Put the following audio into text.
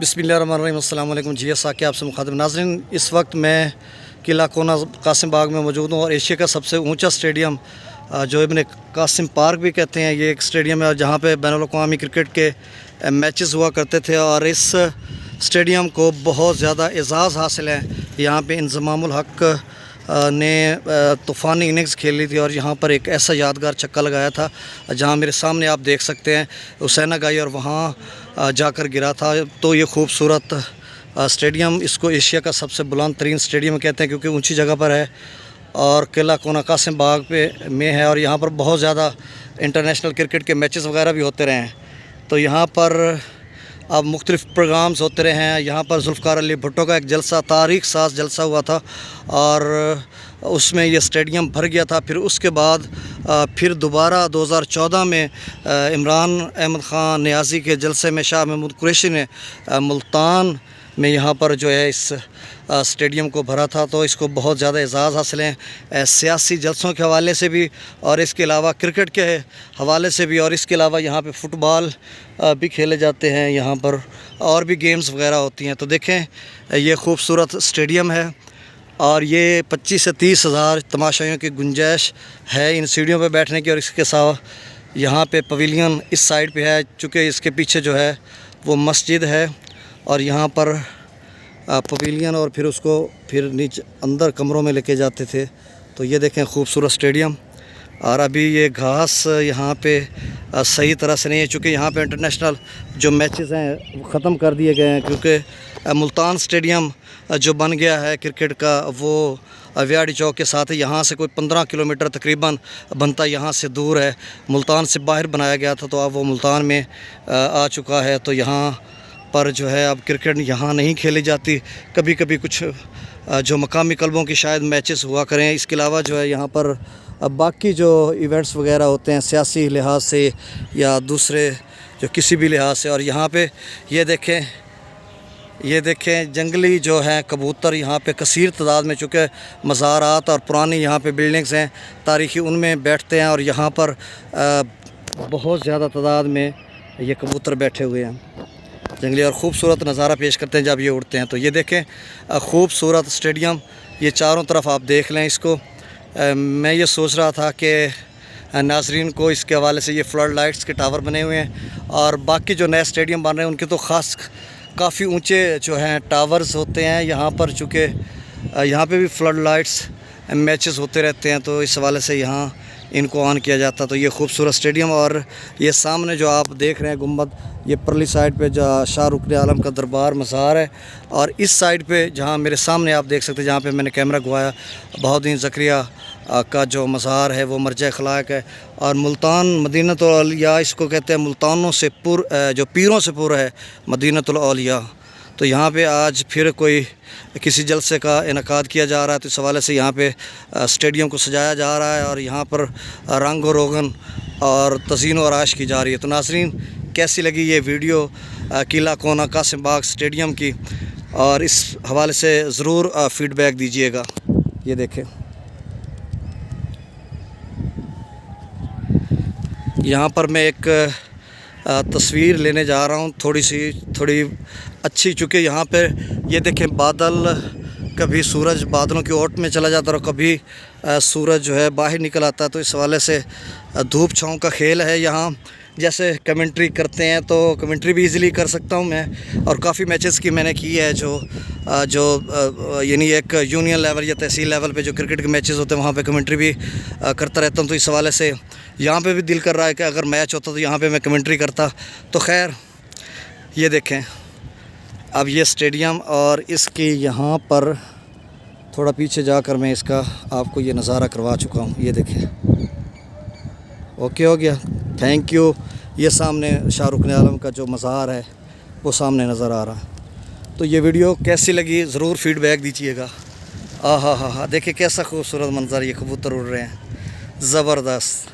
बिस्मिल्लाहिर्रहमानिर्रहीम। अस्सलाम वालेकुम। जी साके आपसे मुखातिब नाज़रीन, इस वक्त मैं किला कोना कासिम बाग में मौजूद हूँ और एशिया का सबसे ऊंचा स्टेडियम जो इब्न कासिम पार्क भी कहते हैं, ये एक स्टेडियम है जहाँ पे बैनुल-अक़वामी क्रिकेट के मैचेस हुआ करते थे और इस स्टेडियम को बहुत ज़्यादा एज़ाज़ हासिल है। यहाँ पे इंज़मामुल हक़ ने तूफ़ानी इनिंग्स खेली थी और यहाँ पर एक ऐसा यादगार छक्का लगाया था जहाँ मेरे सामने आप देख सकते हैं हुसैन गाई और वहाँ जाकर गिरा था। तो ये खूबसूरत स्टेडियम, इसको एशिया का सबसे बुलंद तरीन स्टेडियम कहते हैं क्योंकि ऊंची जगह पर है और किला कोना कासिम बाग में है और यहाँ पर बहुत ज़्यादा इंटरनेशनल क्रिकेट के मैचेस वगैरह भी होते रहे हैं। तो यहाँ पर अब मुख्तलिफ़ प्रोग्राम्स होते रहे हैं। यहाँ पर ज़ुल्फ़िकार अली भुट्टो का एक जलसा, तारीख़ साज़ जलसा हुआ था और उसमें ये स्टेडियम भर गया था। फिर उसके बाद फिर दोबारा 2014 में इमरान अहमद ख़ान नियाज़ी के जलसे में शाह महमूद कुरैशी ने मुल्तान में यहाँ पर जो है इस स्टेडियम को भरा था। तो इसको बहुत ज़्यादा एज़ाज़ हासिल हैं सियासी जलसों के हवाले से भी और इसके अलावा क्रिकेट के हवाले से भी, और इसके अलावा यहाँ पे फ़ुटबॉल भी खेले जाते हैं, यहाँ पर और भी गेम्स वगैरह होती हैं। तो देखें ये खूबसूरत स्टेडियम है और ये 25 से 30 हज़ार तमाशाइयों की गुंजाइश है इन सीढ़ियों पर बैठने की। और इसके साथ यहाँ पे पवेलियन इस साइड पे है, चूँकि इसके पीछे जो है वो मस्जिद है और यहाँ पर पवेलियन और फिर उसको फिर नीचे अंदर कमरों में लेके जाते थे। तो ये देखें खूबसूरत स्टेडियम। और अभी ये घास यहाँ पे सही तरह से नहीं है चूँकि यहाँ पे इंटरनेशनल जो मैचेस हैं वो ख़त्म कर दिए गए हैं क्योंकि मुल्तान स्टेडियम जो बन गया है क्रिकेट का वो वियाड़ी चौक के साथ है। यहाँ से कोई 15 किलोमीटर तकरीबन बनता यहाँ से दूर है, मुल्तान से बाहर बनाया गया था। तो अब वो मुल्तान में आ चुका है। तो यहाँ पर जो है अब क्रिकेट यहाँ नहीं खेली जाती, कभी कभी कुछ जो मकामी क्लबों की शायद मैचेस हुआ करें। इसके अलावा जो है यहाँ पर अब बाकी जो इवेंट्स वगैरह होते हैं सियासी लिहाज से या दूसरे जो किसी भी लिहाज से। और यहाँ पे ये देखें जंगली जो हैं कबूतर यहाँ पे कसीर तादाद में, चूँकि मज़ारात और पुरानी यहाँ पे बिल्डिंग्स हैं तारीख़ी, उनमें बैठते हैं और यहाँ पर बहुत ज़्यादा तादाद में ये कबूतर बैठे हुए हैं जंगली और ख़ूबसूरत नज़ारा पेश करते हैं जब ये उड़ते हैं। तो ये देखें खूबसूरत स्टेडियम, ये चारों तरफ आप देख लें इसको। मैं ये सोच रहा था कि नाज़रीन को इसके हवाले से ये फ्लड लाइट्स के टावर बने हुए हैं और बाकी जो नए स्टेडियम बन रहे हैं उनके तो ख़ास काफ़ी ऊंचे जो हैं टावर्स होते हैं यहाँ पर, चूँकि यहाँ पे भी फ्लड लाइट्स मैचेस होते रहते हैं तो इस हवाले से यहाँ इनको ऑन किया जाता। तो ये खूबसूरत स्टेडियम और ये सामने जो आप देख रहे हैं गुंबद, ये परली साइड पे जो शाह रुकन आलम का दरबार मज़ार है और इस साइड पे जहाँ मेरे सामने आप देख सकते हैं जहाँ पे मैंने कैमरा घुमाया बहाउद्दीन ज़करिया का जो मज़ार है वो मरजा अखलाक है। और मुल्तान मदीनतुल औलिया इसको कहते हैं, मुल्तानों से जो पीरों से पूरा है मदीनतुल औलिया। तो यहाँ पे आज फिर कोई किसी जलसे का इनकाद किया जा रहा है तो इस हवाले से यहाँ पे स्टेडियम को सजाया जा रहा है और यहाँ पर रंग व रोगन और तज़ीन व आराइश की जा रही है। तो नाज़रीन कैसी लगी ये वीडियो किला कोना कासिम बाग स्टेडियम की, और इस हवाले से ज़रूर फ़ीडबैक दीजिएगा। ये देखें यहाँ पर मैं एक तस्वीर लेने जा रहा हूँ थोड़ी अच्छी, चूँकि यहाँ पे ये देखें बादल, कभी सूरज बादलों की ओट में चला जाता है और कभी सूरज जो है बाहर निकल आता है। तो इस हवाले से धूप छाँव का खेल है यहाँ। जैसे कमेंट्री करते हैं तो कमेंट्री भी इजीली कर सकता हूँ मैं, और काफ़ी मैचेस की मैंने की है जो यानी एक यूनियन लेवल या तहसील लेवल पे जो क्रिकेट के मैचेस होते हैं वहाँ पे कमेंट्री भी करता रहता हूँ। तो इस हवाले से यहाँ पे भी दिल कर रहा है कि अगर मैच होता तो यहाँ पे मैं कमेंट्री करता। तो खैर ये देखें अब ये स्टेडियम और इसकी यहाँ पर थोड़ा पीछे जाकर मैं इसका आपको ये नज़ारा करवा चुका हूँ। ये देखें, ओके हो गया, थैंक यू। ये सामने शाह रुकन आलम का जो मज़ार है वो सामने नज़र आ रहा है। तो ये वीडियो कैसी लगी ज़रूर फ़ीडबैक दीजिएगा। हा देखिए कैसा खूबसूरत मंज़र, ये कबूतर उड़ रहे हैं, ज़बरदस्त।